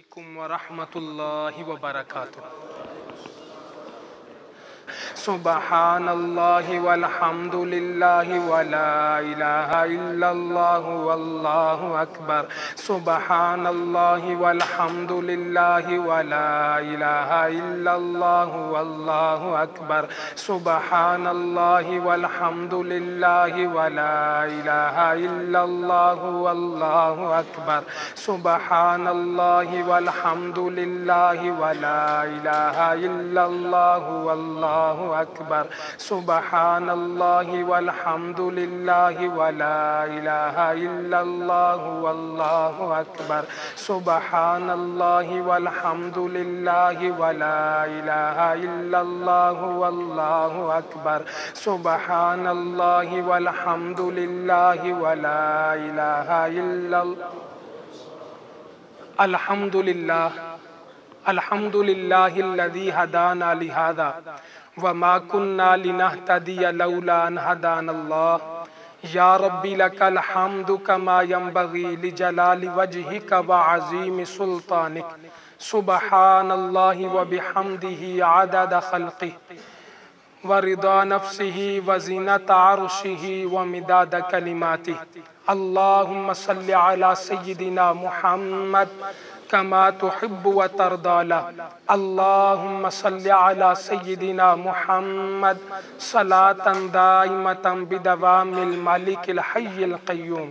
علیکم ورحمۃ اللہ وبرکاتہ۔ سبحان اللہ والحمد للہ ولا الہ الا اللہ واللہ اکبر۔ سبحان اللہ والحمد للہ ولا الہ الا اللہ واللہ اکبر۔ سبحان اللہ والحمد للہ ولا الہ الا اللہ واللہ اکبر۔ سبحان اللہ والحمد للہ ولا الہ الا اللہ واللہ اکبر۔ سبحان اللہ والحمد للہ ولا الہ الا اللہ واللہ اکبر۔ سبحان اللہ والحمد للہ ولا الہ الا اللہ واللہ اکبر۔ سبحان اللہ والحمد للہ ولا الہ الا اللہ۔ الحمد للہ الذی ہدانا لہذا وما كنا لنهتدي لولا ان هدانا الله یا ربی لک الحمد کما ينبغی لجلال وجهك وعظیم سلطانک۔ سبحان اللہ وبحمدہ عدد خلقہ ورضا نفسہ وزینت عرشہ ومداد کلماتہ۔ اللہم صل علی سیدنا محمد کما تحب وترضى له۔ اللہم صل علی سیدنا محمد صلاة دائمة بدوام الملک الحی القیوم۔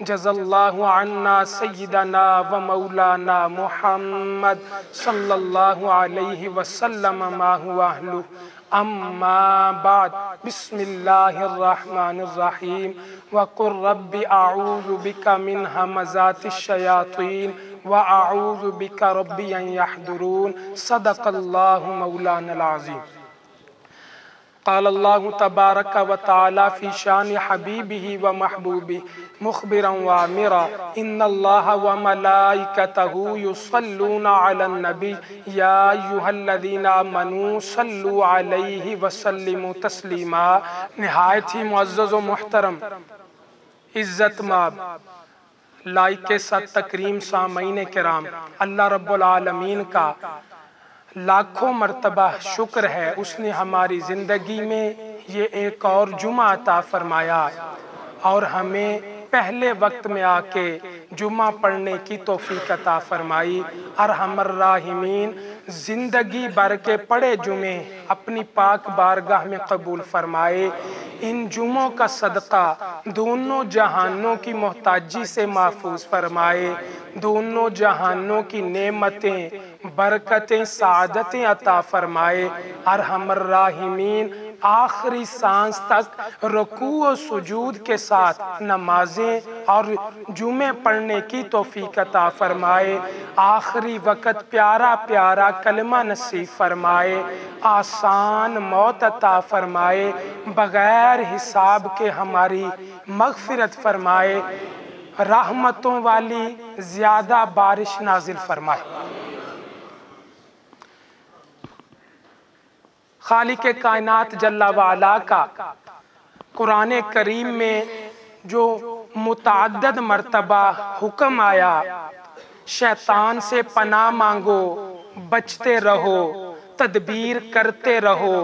جزا اللہ عنا سیدنا و مولانا محمد صلی اللہ علیہ وسلم ما هو اہلہ۔ اما بعد، بسم اللہ الرحمن الرحیم۔ وقل رب اعوذ بک من ہمزات الشیاطین وَأَعُوذُ بِكَ رَبِّ أَن يَحْضُرُونَ۔ صدق اللہ مولانا العظیم۔ قال اللہ تبارک و تعالی فی شان حبیبہ و محبوبہ مخبرا وآمرا ان اللہ وملائکتہ یصلون علی النبی یا ایہا الذین آمنوا صلوا علیہ وسلموا تسلیما۔ نہایت ہی معزز و محترم، عزت مآب، لائق ست تکریم سامعین کرام، اللہ رب العالمین کا لاکھوں مرتبہ شکر ہے، اس نے ہماری زندگی میں یہ ایک اور جمعہ عطا فرمایا اور ہمیں پہلے وقت میں آ کے جمعہ پڑھنے کی توفیق عطا فرمائی۔ ارحم الراحمین زندگی بھر کے پڑھے جمعے اپنی پاک بارگاہ میں قبول فرمائے۔ ان جمعوں کا صدقہ دونوں جہانوں کی محتاجی سے محفوظ فرمائے، دونوں جہانوں کی نعمتیں، برکتیں، سعادتیں عطا فرمائے۔ ارحم الراحمین آخری سانس تک رکوع و سجود کے ساتھ نمازیں اور جمعے پڑھنے کی توفیق عطا فرمائے۔ آخری وقت پیارا پیارا کلمہ نصیب فرمائے، آسان موت عطا فرمائے، بغیر حساب کے ہماری مغفرت فرمائے، رحمتوں والی زیادہ بارش نازل فرمائے۔ خالق کائنات جل وعلا کا قرآن کریم میں جو متعدد مرتبہ حکم آیا، شیطان سے پناہ مانگو، بچتے رہو، تدبیر کرتے رہو،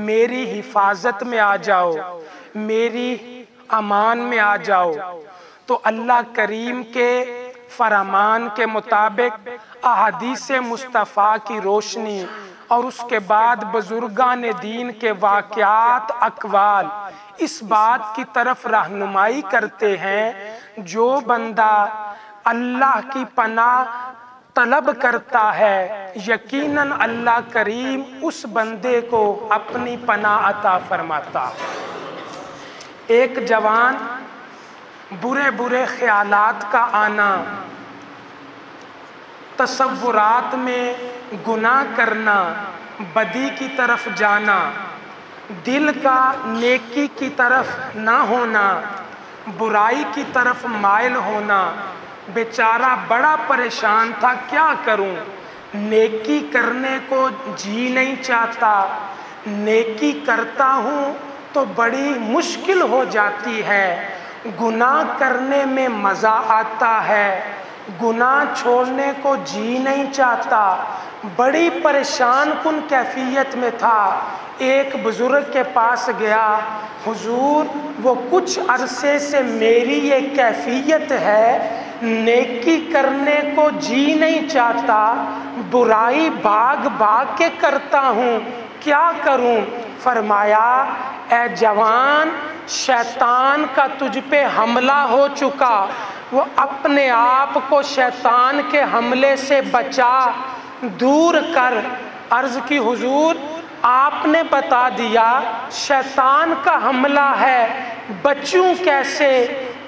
میری حفاظت میں آ جاؤ، میری امان میں آ جاؤ، تو اللہ کریم کے فرمان کے مطابق احادیث مصطفیٰ کی روشنی اور اس کے بعد بزرگان دین کے واقعات، اقوال اس بات کی طرف رہنمائی کرتے ہیں، جو بندہ اللہ کی پناہ طلب کرتا ہے یقیناً اللہ کریم اس بندے کو اپنی پناہ عطا فرماتا۔ ایک جوان برے برے خیالات کا آنا، تصورات میں گناہ کرنا، بدی کی طرف جانا، دل کا نیکی کی طرف نہ ہونا، برائی کی طرف مائل ہونا، بیچارہ بڑا پریشان تھا، کیا کروں، نیکی کرنے کو جی نہیں چاہتا، نیکی کرتا ہوں تو بڑی مشکل ہو جاتی ہے، گناہ کرنے میں مزہ آتا ہے، گناہ چھوڑنے کو جی نہیں چاہتا، بڑی پریشان کن کیفیت میں تھا۔ ایک بزرگ کے پاس گیا، حضور وہ کچھ عرصے سے میری یہ کیفیت ہے، نیکی کرنے کو جی نہیں چاہتا، برائی بھاگ بھاگ کے کرتا ہوں، کیا کروں؟ فرمایا اے جوان، شیطان کا تجھ پہ حملہ ہو چکا، وہ اپنے آپ کو شیطان کے حملے سے بچا، دور کر۔ عرض کی حضور آپ نے بتا دیا شیطان کا حملہ ہے، بچوں کیسے؟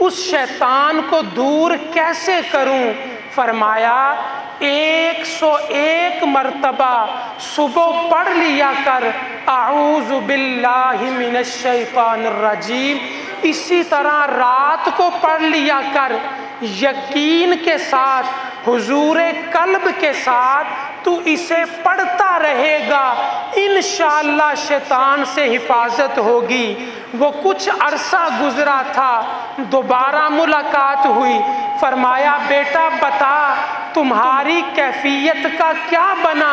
اس شیطان کو دور کیسے کروں؟ فرمایا 101 مرتبہ صبح پڑھ لیا کر اعوذ باللہ من الشیطان الرجیم، اسی طرح رات کو پڑھ لیا کر، یقین کے ساتھ، حضور قلب کے ساتھ تو اسے پڑھتا رہے گا، انشاءاللہ شیطان سے حفاظت ہوگی۔ وہ کچھ عرصہ گزرا تھا، دوبارہ ملاقات ہوئی، فرمایا بیٹا بتا تمہاری کیفیت کا کیا بنا؟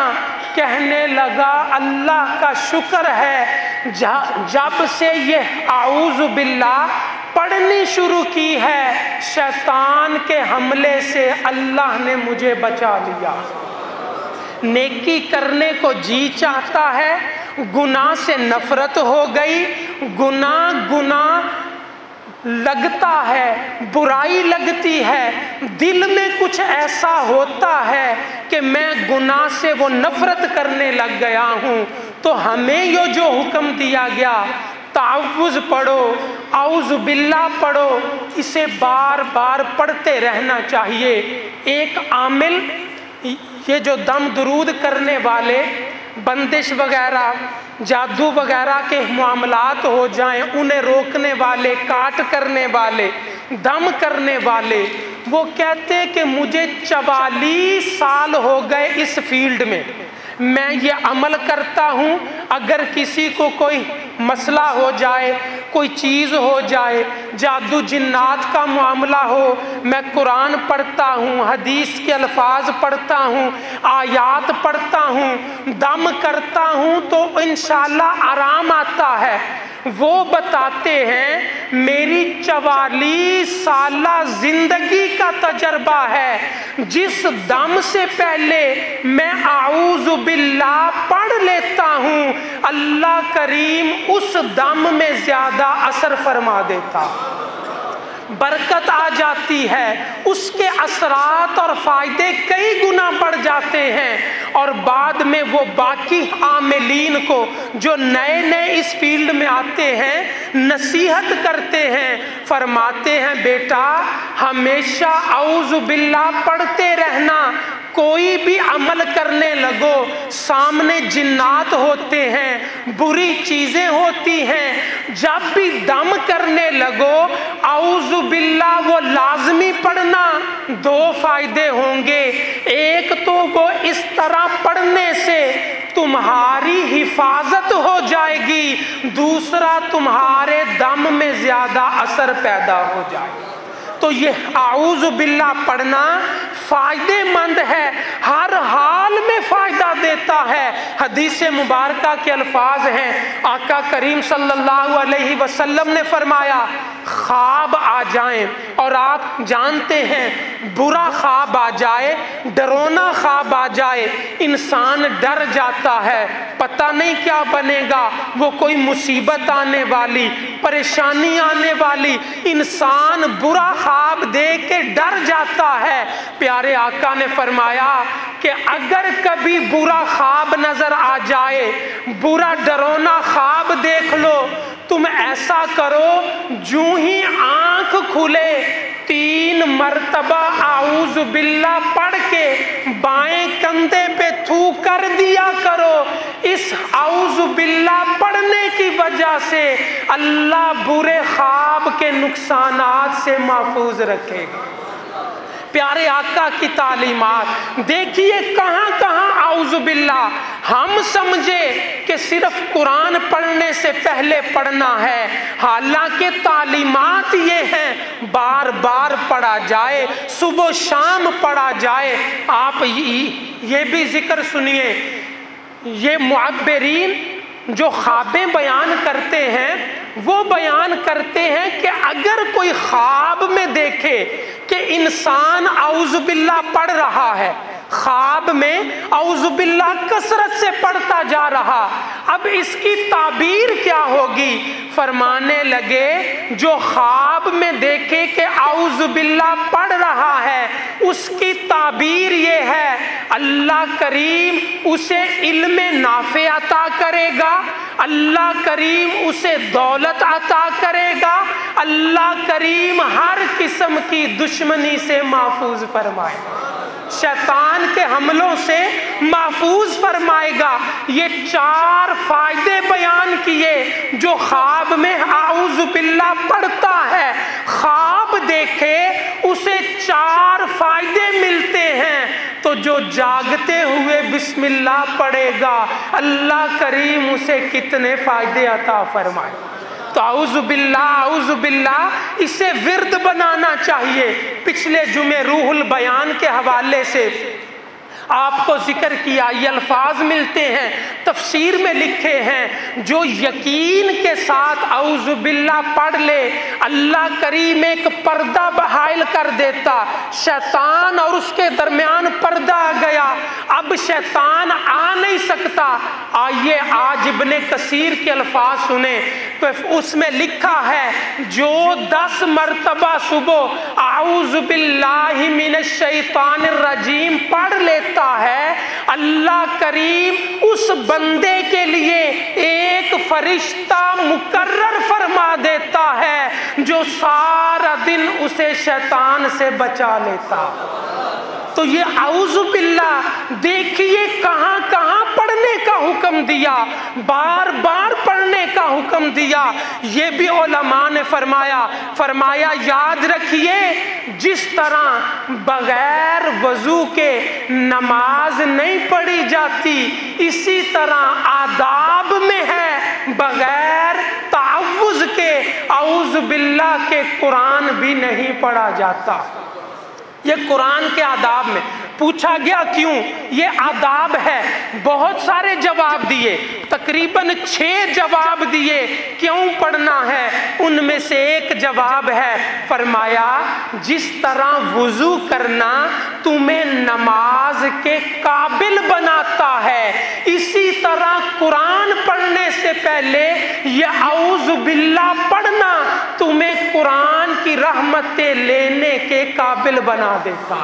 کہنے لگا اللہ کا شکر ہے، جب سے یہ اعوذ باللہ پڑھنی شروع کی ہے، شیطان کے حملے سے اللہ نے مجھے بچا لیا۔ نیکی کرنے کو جی چاہتا ہے، گناہ سے نفرت ہو گئی، گناہ لگتا ہے، برائی لگتی ہے، دل میں کچھ ایسا ہوتا ہے کہ میں گناہ سے وہ نفرت کرنے لگ گیا ہوں، تو ہمیں یہ جو حکم دیا گیا تعوذ پڑھو، اعوذ باللہ پڑھو، اسے بار بار پڑھتے رہنا چاہیے۔ ایک عامل، یہ جو دم درود کرنے والے، بندش وغیرہ جادو وغیرہ کے معاملات ہو جائیں، انہیں روکنے والے، کاٹ کرنے والے، دم کرنے والے، وہ کہتے ہیں کہ مجھے 44 سال ہو گئے اس فیلڈ میں یہ عمل کرتا ہوں، اگر کسی کو کوئی مسئلہ ہو جائے، کوئی چیز ہو جائے، جادو جنات کا معاملہ ہو، میں قرآن پڑھتا ہوں، حدیث کے الفاظ پڑھتا ہوں، آیات پڑھتا ہوں، دم کرتا ہوں تو انشاءاللہ آرام آتا ہے۔ وہ بتاتے ہیں میری 44 سالہ زندگی کا تجربہ ہے، جس دم سے پہلے میں اعوذ باللہ پڑھ لیتا ہوں، اللہ کریم اس دم میں زیادہ اثر فرما دیتا، برکت آ جاتی ہے، اس کے اثرات اور فائدے کئی گنا بڑھ جاتے ہیں، اور بعد میں وہ باقی عاملین کو جو نئے نئے اس فیلڈ میں آتے ہیں نصیحت کرتے ہیں، فرماتے ہیں بیٹا ہمیشہ اعوذ باللہ پڑھتے رہنا، کوئی بھی عمل کرنے لگو سامنے جنات ہوتے ہیں، بری چیزیں ہوتی ہیں، جب بھی دم کرنے لگو اعوذ باللہ وہ لازمی پڑھنا، 2 فائدے ہوں گے، ایک تو وہ اس طرح پڑھنے سے تمہاری حفاظت ہو جائے گی، دوسرا تمہارے دم میں زیادہ اثر پیدا ہو جائے گا۔ تو یہ اعوذ باللہ پڑھنا فائدے مند ہے، ہر حال میں فائدہ دیتا ہے۔ حدیث مبارکہ کے الفاظ ہیں، آقا کریم صلی اللہ علیہ وسلم نے فرمایا خواب آ جائیں، اور آپ جانتے ہیں برا خواب آ جائے، ڈرونا خواب آ جائے، انسان ڈر جاتا ہے، پتہ نہیں کیا بنے گا، وہ کوئی مصیبت آنے والی، پریشانی آنے والی، انسان برا خواب دیکھ کے ڈر جاتا ہے۔ پیارے آقا نے فرمایا کہ اگر کبھی برا خواب نظر آ جائے، برا ڈرونا خواب دیکھ لو، تم ایسا کرو جو ہی آنکھ کھلے 3 مرتبہ اعوذ باللہ پڑھ کے بائیں کندھے پہ تھو کر دیا کرو، اس اعوذ باللہ پڑھنے کی وجہ سے اللہ برے خواب کے نقصانات سے محفوظ رکھے گا۔ پیارے آقا کی تعلیمات دیکھیے کہاں کہاں اعوذ باللہ، ہم سمجھے کہ صرف قرآن پڑھنے سے پہلے پڑھنا ہے، حالانکہ تعلیمات یہ ہیں بار بار پڑھا جائے، صبح و شام پڑھا جائے۔ آپ یہ بھی ذکر سنیے، یہ معبرین جو خوابیں بیان کرتے ہیں وہ بیان کرتے ہیں کہ اگر کوئی خواب میں دیکھے کہ انسان اعوذ باللہ پڑھ رہا ہے، خواب میں اعوذ باللہ کثرت سے پڑھتا جا رہا، اب اس کی تعبیر کیا ہوگی؟ فرمانے لگے جو خواب میں دیکھے کہ اعوذ باللہ پڑھ رہا ہے، اس کی تعبیر یہ ہے اللہ کریم اسے علم نافع عطا کرے گا، اللہ کریم اسے دولت عطا کرے گا، اللہ کریم ہر قسم کی دشمنی سے محفوظ فرمائے گا، شیطان کے حملوں سے محفوظ فرمائے گا۔ یہ 4 فائدے بیان کیے جو خواب میں اعوذ باللہ پڑھتا ہے، خواب دیکھے اسے 4 فائدے ملتے ہیں، تو جو جاگتے ہوئے بسم اللہ پڑھے گا اللہ کریم اسے کتنے فائدے عطا فرمائے۔ تو اعوذ باللہ اسے ورد بنانا چاہیے۔ پچھلے جمعے روح البیان کے حوالے سے آپ کو ذکر کیا، یہ الفاظ ملتے ہیں، تفسیر میں لکھے ہیں، جو یقین کے ساتھ اعوذ باللہ پڑھ لے اللہ کریم ایک پردہ بحائل کر دیتا، شیطان اور اس کے درمیان پردہ آ گیا، اب شیطان آ نہیں سکتا۔ آئیے آج ابن کثیر کے الفاظ سنیں، اس میں لکھا ہے جو 10 مرتبہ صبح اعوذ باللہ من الشیطان الرجیم پڑھ لیتا ہے، اللہ کریم اس بندے کے لیے ایک فرشتہ مقرر فرما دیتا ہے جو سارا دن اسے شیطان سے بچا لیتا۔ تو یہ اعوذ باللہ دیکھیے کہاں کہاں پڑھنے کا حکم دیا، بار بار پڑھنے کا حکم دیا۔ یہ بھی علماء نے فرمایا یاد رکھیے جس طرح بغیر وضو کے نماز نہیں پڑھی جاتی، اسی طرح آداب میں ہے بغیر تعوذ کے اعوذ باللہ کے قرآن بھی نہیں پڑھا جاتا۔ یہ قرآن کے آداب میں پوچھا گیا کیوں؟ یہ آداب ہے، بہت سارے جواب دیے، تقریباً 6 جواب دیے کیوں پڑھنا ہے، ان میں سے ایک جواب ہے، فرمایا جس طرح وضو کرنا تمہیں نماز کے قابل بناتا ہے، اسی طرح قرآن پڑھنے سے پہلے یہ اعوذ باللہ پڑھنا تمہیں قرآن کی رحمتیں لینے کے قابل بنا دیتا۔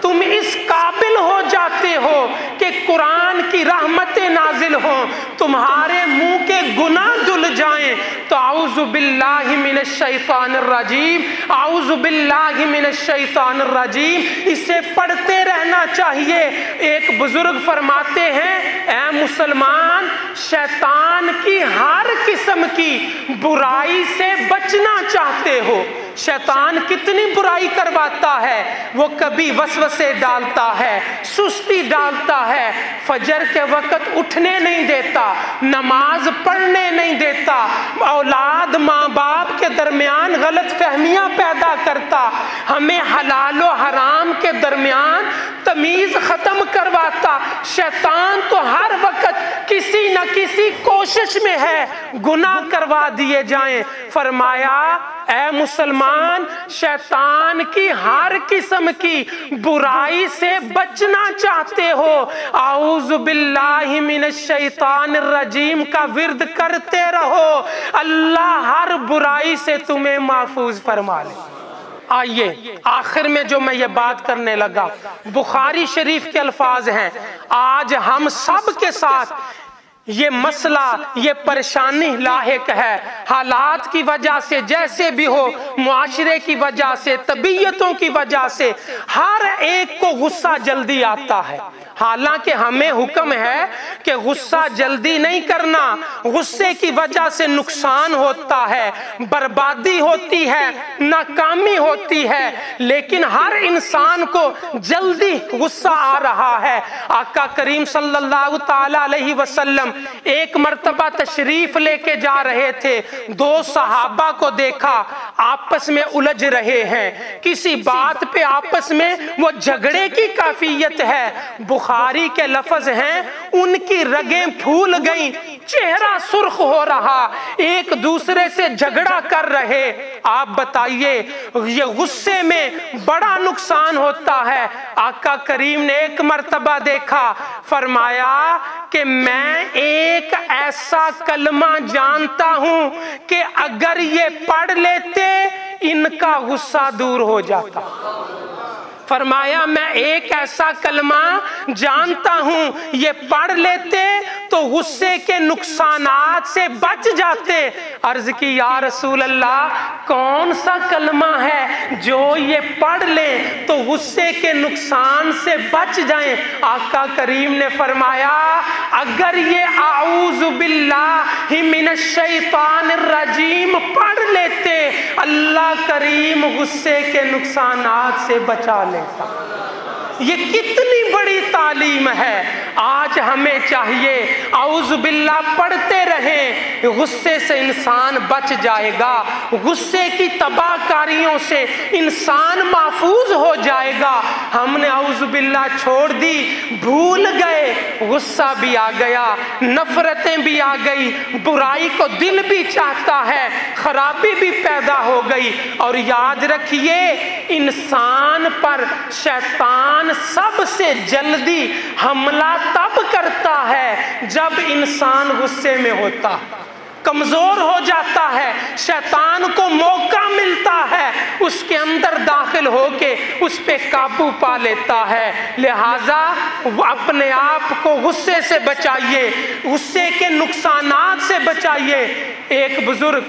تم اس قابل ہو جاتے ہو کہ قرآن کی رحمتیں نازل ہوں، تمہارے منہ کے گناہ دھل جائیں۔ تو اعوذ باللہ من الشیطان الرجیم، اعوذ باللہ من الشیطان الرجیم، اسے پڑھتے رہنا چاہیے۔ ایک بزرگ فرماتے ہیں اے مسلمان، شیطان کی ہر قسم کی برائی سے بچنا چاہتے ہو، شیطان کتنی برائی کرواتا ہے، وہ کبھی وسوسے ڈالتا ہے، سستی ڈالتا ہے، فجر کے وقت اٹھنے نہیں دیتا، نماز پڑھنے نہیں دیتا، اولاد ماں باپ کے درمیان غلط فہمیاں پیدا کرتا، ہمیں حلال و حرام کے درمیان تمیز ختم کرواتا۔ شیطان تو ہر وقت کسی نہ کسی کوشش میں ہے گناہ کروا دیے جائیں۔ فرمایا اے مسلمان، شیطان کی ہر قسم کی برائی سے بچنا چاہتے ہو، اعوذ باللہ من الشیطان الرجیم کا ورد کرتے رہو، اللہ ہر برائی سے تمہیں محفوظ فرما لے۔ آئیے آخر میں جو میں یہ بات کرنے لگا، بخاری شریف کے الفاظ ہیں، آج ہم سب کے ساتھ یہ مسئلہ، یہ پریشانی لاحق ہے، حالات کی وجہ سے، جیسے بھی ہو، معاشرے کی وجہ سے، طبیعتوں کی وجہ سے ہر ایک کو غصہ جلدی آتا ہے۔ حالانکہ ہمیں حکم ہے کہ غصہ جلدی نہیں کرنا، غصے کی وجہ سے نقصان ہوتا ہے، بربادی ہوتی ہے، ناکامی ہوتی ہے، لیکن ہر انسان کو جلدی غصہ آ رہا ہے۔ آقا کریم صلی اللہ تعالی علیہ وسلم ایک مرتبہ تشریف لے کے جا رہے تھے، دو صحابہ کو دیکھا آپس میں الجھ رہے ہیں، کسی بات پہ آپس میں وہ جھگڑے کی کیفیت ہے۔ بخاری کے لفظ ہیں، ان کی رگیں پھول گئیں، چہرہ سرخ ہو رہا، ایک دوسرے سے جھگڑا کر رہے۔ آپ بتائیے، یہ غصے میں بڑا نقصان ہوتا ہے۔ آقا کریم نے ایک مرتبہ دیکھا، فرمایا کہ میں ایک ایسا کلمہ جانتا ہوں کہ اگر یہ پڑھ لیتے ان کا غصہ دور ہو جاتا۔ فرمایا میں ایک ایسا کلمہ جانتا ہوں، یہ پڑھ لیتے تو غصے کے نقصانات سے بچ جاتے۔ عرض کی یا رسول اللہ، کون سا کلمہ ہے جو یہ پڑھ لیں تو غصے کے نقصان سے بچ جائیں؟ آقا کریم نے فرمایا اگر یہ اعوذ باللہ من الشیطان الرجیم پڑھ لیتے، اللہ کریم غصے کے نقصانات سے بچا لیتا۔ یہ کتنی بڑی تعلیم ہے۔ آج ہمیں چاہیے اعوذ باللہ پڑھتے رہیں، غصے سے انسان بچ جائے گا، غصے کی تباہ کاریوں سے انسان محفوظ ہو جائے گا۔ ہم نے اعوذ باللہ چھوڑ دی، بھول گئے، غصہ بھی آ گیا، نفرتیں بھی آ گئی، برائی کو دل بھی چاہتا ہے، خرابی بھی پیدا ہو گئی۔ اور یاد رکھیے، انسان پر شیطان سب سے جلدی حملہ تب کرتا ہے جب انسان غصے میں ہوتا، کمزور ہو جاتا ہے، شیطان کو موقع ملتا ہے اس کے اندر داخل ہو کے اس پہ قابو پا لیتا ہے۔ لہٰذا اپنے آپ کو غصے سے بچائیے، غصے کے نقصانات سے بچائیے۔ ایک بزرگ،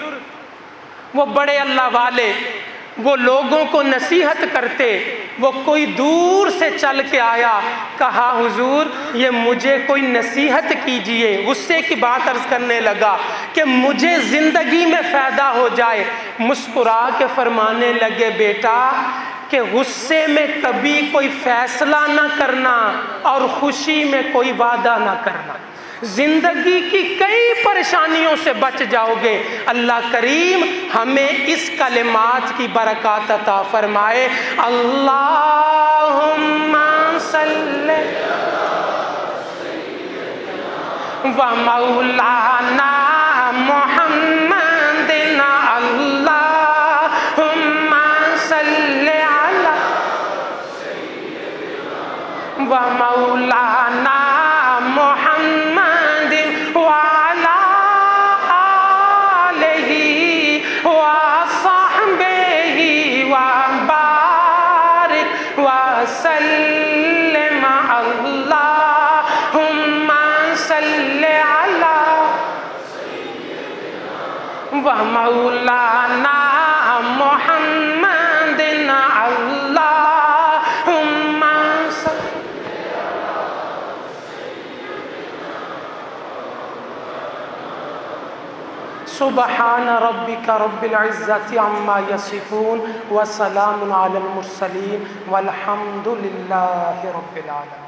وہ بڑے اللہ والے، وہ لوگوں کو نصیحت کرتے، وہ کوئی دور سے چل کے آیا، کہا حضور یہ مجھے کوئی نصیحت کیجئے۔ غصے کی بات عرض کرنے لگا کہ مجھے زندگی میں فائدہ ہو جائے۔ مسکرا کے فرمانے لگے بیٹا کہ غصے میں کبھی کوئی فیصلہ نہ کرنا اور خوشی میں کوئی وعدہ نہ کرنا، زندگی کی کئی پریشانیوں سے بچ جاؤ گے۔ اللہ کریم ہمیں اس کلمات کی برکات عطا فرمائے۔ اللہم صلی و مولانا محمد، اللہم صلی علی و مولانا محمد وعلى آلہ وصحبہ وبارک وسلم۔ اللہم صلی علی ومولانا محمد، اللہم سبحان ربک رب العزت عما یصفون وسلام علی المرسلین والحمد للہ رب العالمین۔